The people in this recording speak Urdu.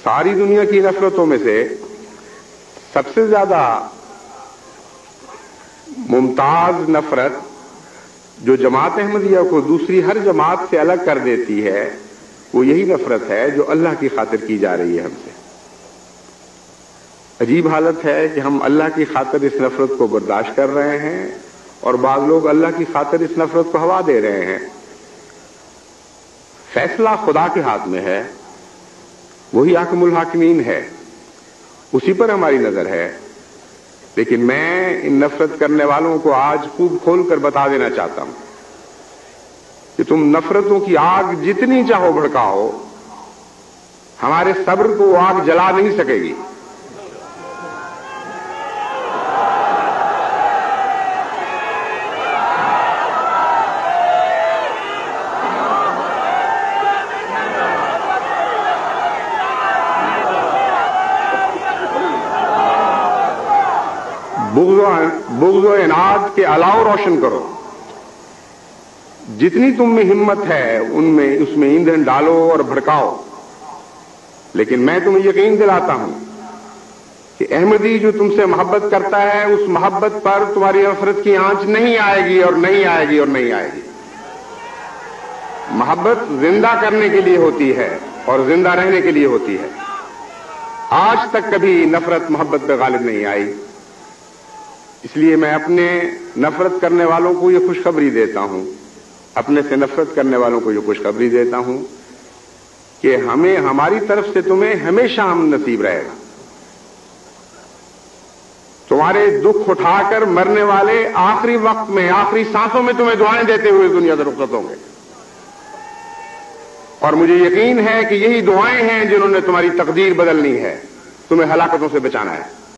ساری دنیا کی نفرتوں میں سے سب سے زیادہ ممتاز نفرت جو جماعت احمدیہ کو دوسری ہر جماعت سے الگ کر دیتی ہے وہ یہی نفرت ہے جو اللہ کی خاطر کی جا رہی ہے ہم سے۔ عجیب حالت ہے کہ ہم اللہ کی خاطر اس نفرت کو برداشت کر رہے ہیں اور بعض لوگ اللہ کی خاطر اس نفرت کو ہوا دے رہے ہیں۔ فیصلہ خدا کے ہاتھ میں ہے، وہی حاکم الحاکمین ہے، اسی پر ہماری نظر ہے، لیکن میں ان نفرت کرنے والوں کو آج خوب کھول کر بتا دینا چاہتا ہوں کہ تم نفرتوں کی آگ جتنی چاہو بھڑکاؤ، ہمارے صبر کو وہ آگ جلا نہیں سکے گی۔ بغض و عناد کے علاوہ روشن کرو، جتنی تم میں ہمت ہے اس میں ایندھن ڈالو اور بھڑکاؤ، لیکن میں تمہیں یقین دلاتا ہوں کہ احمدی جو تم سے محبت کرتا ہے اس محبت پر تمہاری نفرت کی آنچ نہیں آئے گی اور نہیں آئے گی اور نہیں آئے گی۔ محبت زندہ کرنے کے لیے ہوتی ہے اور زندہ رہنے کے لیے ہوتی ہے۔ آج تک کبھی نفرت محبت پہ غالب نہیں آئی، اس لیے میں اپنے نفرت کرنے والوں کو یہ خوشخبری دیتا ہوں، اپنے سے نفرت کرنے والوں کو یہ خوشخبری دیتا ہوں کہ ہماری طرف سے تمہیں ہمیشہ امن نصیب رہے گا۔ تمہارے دکھ اٹھا کر مرنے والے آخری وقت میں، آخری سانسوں میں تمہیں دعائیں دیتے ہوئے دنیا سے رخصت ہوں گے، اور مجھے یقین ہے کہ یہی دعائیں ہیں جنہوں نے تمہاری تقدیر بدلنی ہے، تمہیں ہلاکتوں سے بچانا ہے۔